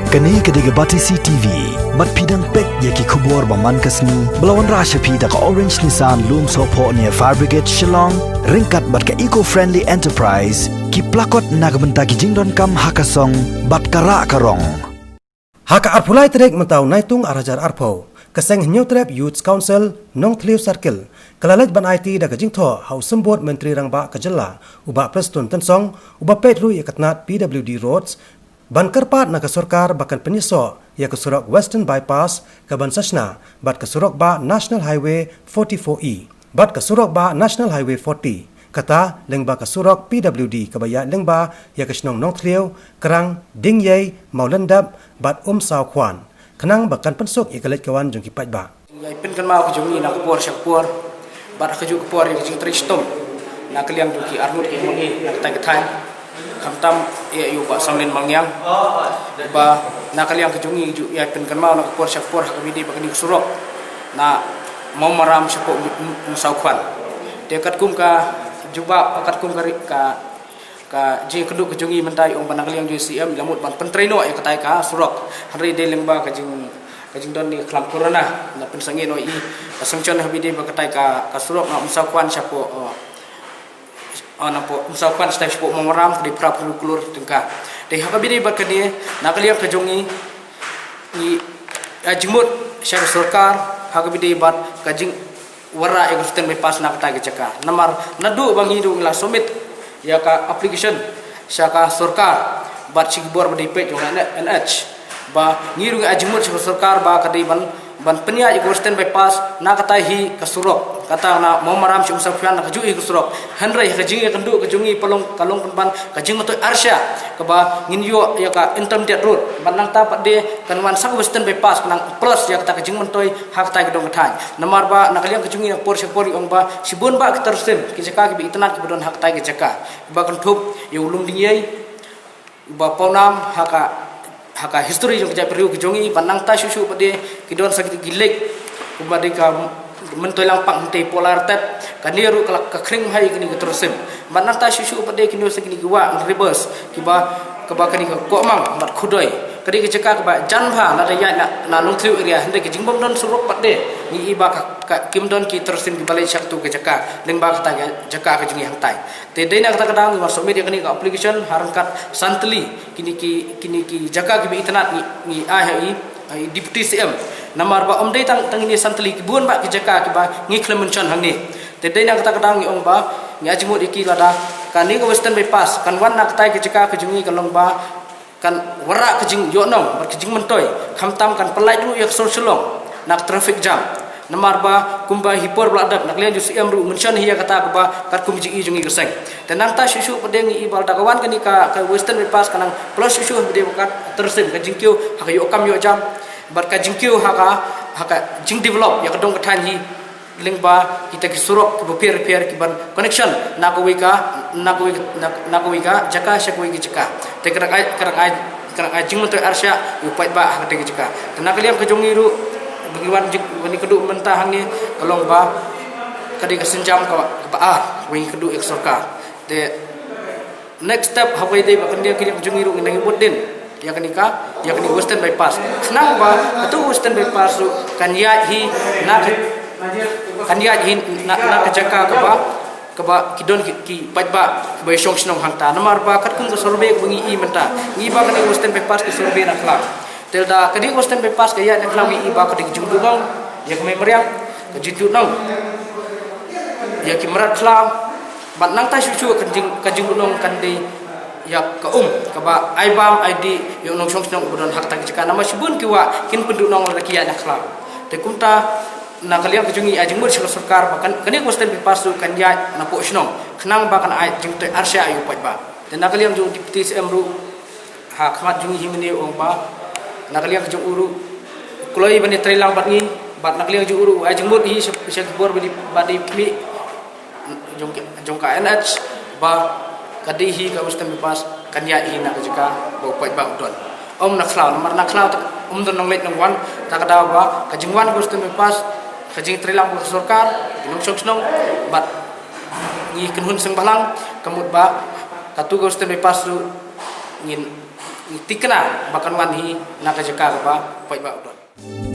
Kani kediga bati CTV, mat pidang pek yaki kubur baman kasni, belawan rasha pida ka Orange Nissan Loom Sopo near Fire Brigade Shillong, ringkat bat ka eco-friendly enterprise, ki plakot nagbenta ki jingdon kam hakasong, bat kara karong. Haka arpulai trek mentau naitung arajar arpo, keseng New Trap Youth Council, Nong Tliu Circle, kelalaj ban IT da kajing tho, hau sembut Menteri Rangba Kejela, ubah Preston Tensong, ubah Petlu yakatnat PWD Roads, ban kerpat na kesurkar bakan penyeso ya kesurok Western Bypass ke ban Sashna bat kesurok ba National Highway 44E bat kesurok ba National Highway 40 kata lengba kesurok PWD kebaya lengba ya kesnong Nong Tliu kerang Dingyay Maulendap bat Sao Kwan kenang bakan pensuk ya kelet kawan jong kipat ba ya pen kan mau ke jongi na kupor syakpor bat ke ju kupor ya jing tristom na kaliang ju ki armut ki mongi na ta ketai kamtam ya yu ba samlen mangyang ba na kaliang kejungi ju ya pen kan mau na kupor syakpor kabidi bakani surok na mau maram syakpo Sao Kwan dekat kum ka juba akat kum ka je keduk kejungi mentai ong ban kaliang ju CM lamut ban pentreno ya katai ka surok hari de lengba kajing don ni kelam corona na pensangi no i pasangchon habidi bakatai ka surok na Sao Kwan syakpo napo Sao Kwan stai syakpo memeram di pra kulur tengka de habidi bakani na kaliang kejongi ni ajmut syar sarkar habidi bat kajing wara yang sistem bypass na kata jaka namar nadu bang hidu la somit ya ka application syaka sarkar bat sigbor bdp jong NH ba ngiru ajmut syar sarkar ba kadai ban penia yang sistem bypass na kata hi kasurok kata na mau maram si Sao Kwan na kajui kasurok handrai kajing ya kendu kajungi palong kalong pan kajing moto arsya kaba nginyo ya ka intermediate road ban nang ta pade kanwan sang western bypass nang plus ya kata kajing mentoi hak ta gedong kathai namar ba nakaliang kajungi na por syapori ong ba sibun ba ketersen kijaka ki itnat ki bodon hak ta kijaka ba kantup ya ulum dingyai ba paunam haka history jong kajai periu kajungi ban nang ta susu pade kidon sakit gilek kubade ka mentoi lampang mentei polar tap kaniru ka kring hai kini keterusim manang ta susu pade kini segini gua reverse kiba kani ko mang mat khudoi kadi keceka ba janbha na ya na lungthiu area hende ke jingbom don suruk pade ni iba ka kimdon ki terusim ki balai syaktu keceka lengba kata jaka ka jingi hantai te deina kata kadang masuk media kini ka application harangkat santli kini ki jaka ki internet ni ai Deputy CM namar ba omdai tang ini santli ki buan ba ki jaka ki ba ngi klemenchan hangni te dei na kata kadang ong ba ngi ajmut iki lada kan ni ko western bypass kan wan nak tai ki jaka ki jungi kalong ba kan wara ki jing yo nong bar ki jing mentoi khamtam kan pelai dulu yak solong nak traffic jam namar ba kumba hipor bladap nak lian ju CM ru menchan hiya kata ba kat kum ji jungi geseng tenang ta susu pedeng i bal dakawan kan ka western bypass kanang plus susu bede bakat tersim ka jingkyo hak yo kam yo jam bar ka jingkyo haka jing develop ya kadong kathan hi lingba kita ki surok ki repair ki ban connection nakowika jaka syakwi ki jaka te kerang ai jing mentoi arsya yu pait ba hak te ki jaka tenang kaliam ka jongi ru bagiwan wani keduk mentah ni kalong ba kadi kesenjam ka ba wani keduk ek sarkar the next step hawai dei ba kandia kini jungi ru ngi bodin ya kani western bypass senang ba atu western bypass kan ya hi na kejaka ka ba kidon ki pajba ba syong snong hangta namar ba kat kum sorbe bengi i menta ngi ba kani western bypass ki sorbe na khlak telda kadi western bypass kaya nak lawi i ba kadi jungdung ya kami meriam kejitu nong ya ki merat klam bat nang ta susu kanjing gunung kan di ya ka ka ba aibam id yo nong syong snong bodon hak ta jika nama sibun ki wa kin penduk nong rakia nak klam te kumta na kalian kejungi ajmur sarkar bahkan kani western bypass kan ya na po snong kenang bahkan ai jing te arsya ayu pat ba dan na kalian ju deputy CM ru hak mat jungi himne ong ba nakaliang kejung uru kulai bani trailang bat ngi bat nakaliang ju uru ajmut hi syek bor badi mi jongka NH ba kadihi ka western bypass kanya hi nak jika bo pait ba udon om naklau nomor naklau don nong let nong wan takada ba kajingwan western bypass kajing trailang ko sarkar nong sok nong bat ngi kenhun seng balang kamut ba katu western bypass ru ngin tikna bakan wanhi nak jaka ba pai ba udon